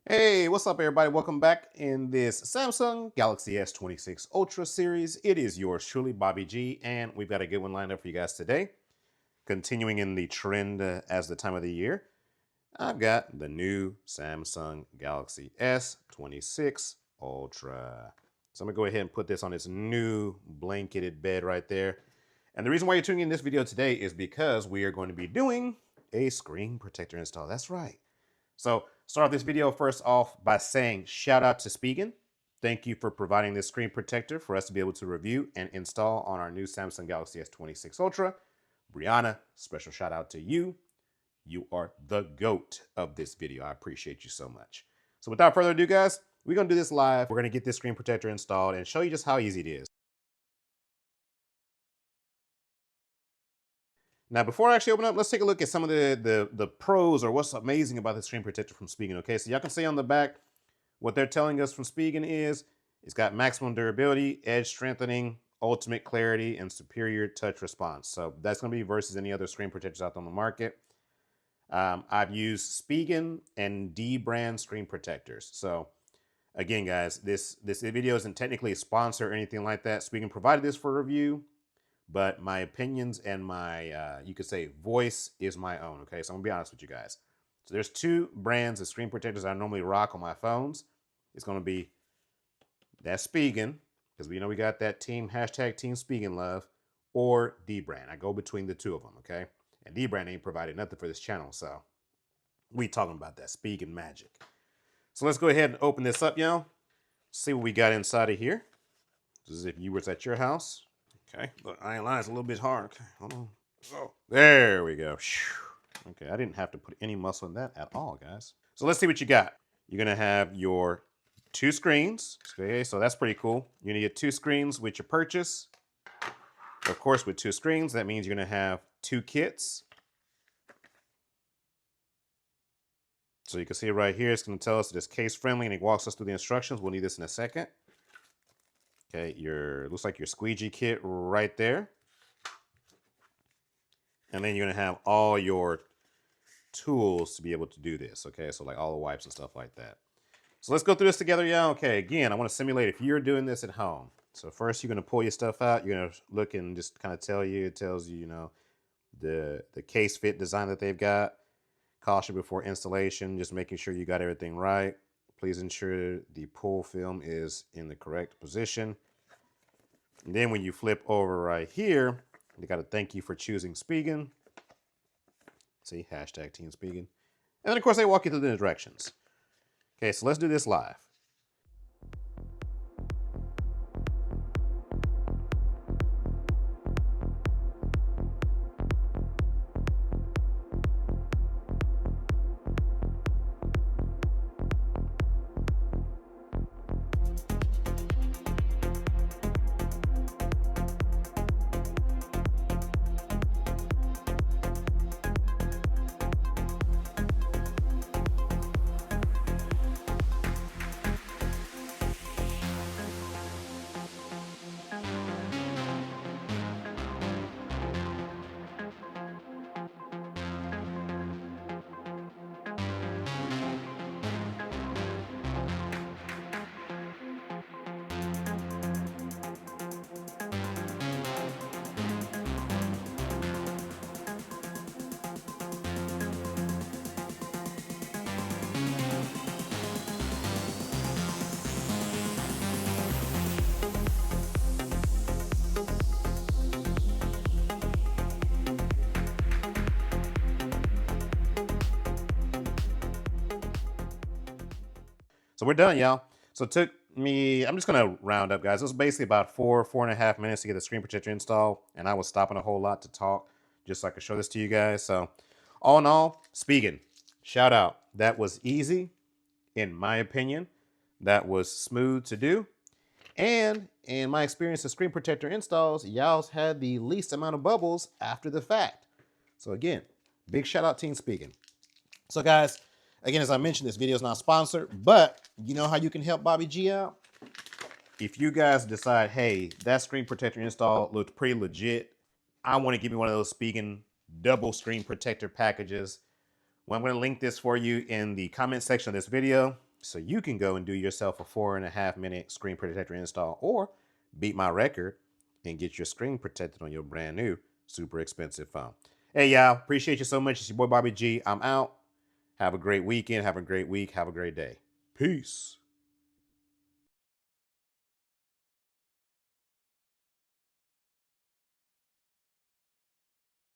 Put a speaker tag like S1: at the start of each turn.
S1: Hey, what's up, everybody? Welcome back in this Samsung Galaxy S26 Ultra series. It is yours truly, Bobby G, and we've got a good one lined up for you guys today. Continuing in the trend as the time of the year, I've got the new Samsung Galaxy S26 Ultra. So I'm going to go ahead and put this on its new blanketed bed right there. And the reason why you're tuning in this video today is because we are going to be doing a screen protector install. That's right. So start off this video first off by saying shout out to Spigen. Thank you for providing this screen protector for us to be able to review and install on our new Samsung Galaxy S26 Ultra. Brianna, special shout out to you. You are the GOAT of this video. I appreciate you so much. So without further ado, guys, we're going to do this live. We're going to get this screen protector installed and show you just how easy it is. Now, before I actually open up, let's take a look at some of the pros or what's amazing about the screen protector from Spigen. Okay, so y'all can see on the back, what they're telling us from Spigen is it's got maximum durability, edge strengthening, ultimate clarity, and superior touch response. So that's going to be versus any other screen protectors out on the market. I've used Spigen and D brand screen protectors. So again, guys, this video isn't technically a sponsor or anything like that. Spigen provided this for review, but my opinions and my, you could say, voice is my own, okay? So I'm gonna be honest with you guys. So there's two brands of screen protectors I normally rock on my phones. It's gonna be that Spigen, because we know we got that team Spigen love, or D brand. I go between the two of them, okay? And D brand ain't provided nothing for this channel, so we talking about that Spigen magic. So let's go ahead and open this up, y'all. See what we got inside of here. This is if you was at your house. Okay, look, I ain't lying, it's a little bit hard. Okay, hold on. Oh, there we go. Okay, I didn't have to put any muscle in that at all, guys. So let's see what you got. You're gonna have your two screens. Okay, so that's pretty cool. You're gonna get two screens with your purchase. Of course, with two screens, that means you're gonna have two kits. So you can see right here, it's gonna tell us that it's case friendly and it walks us through the instructions. We'll need this in a second. Okay, looks like your squeegee kit right there. And then you're gonna have all your tools to be able to do this, okay? So like all the wipes and stuff like that. So let's go through this together, y'all. Okay, again, I wanna simulate if you're doing this at home. So first you're gonna pull your stuff out. You're gonna look and just kind of it tells you, you know, the case fit design that they've got. Caution before installation, just making sure you got everything right. Please ensure the pull film is in the correct position. And then when you flip over right here, they got to thank you for choosing Spigen. See, Team Spigen. And then, of course, they walk you through the directions. Okay, so let's do this live. So we're done, y'all. So it took me, I'm just gonna round up, guys. It was basically about 4.5 minutes to get the screen protector installed, and I was stopping a whole lot to talk just so I could show this to you guys. So all in all, Spigen, shout out. That was easy, in my opinion. That was smooth to do. And in my experience of screen protector installs, y'all's had the least amount of bubbles after the fact. So again, big shout out Team Spigen. So guys, again, as I mentioned, this video is not sponsored, but you know how you can help Bobby G out? If you guys decide, hey, that screen protector install looked pretty legit, I want to give me one of those Spigen double screen protector packages. Well, I'm going to link this for you in the comment section of this video. so you can go and do yourself a 4.5-minute screen protector install, or beat my record and get your screen protected on your brand new, super expensive phone. Hey, y'all, appreciate you so much. It's your boy Bobby G. I'm out. Have a great weekend. Have a great week. Have a great day. Peace.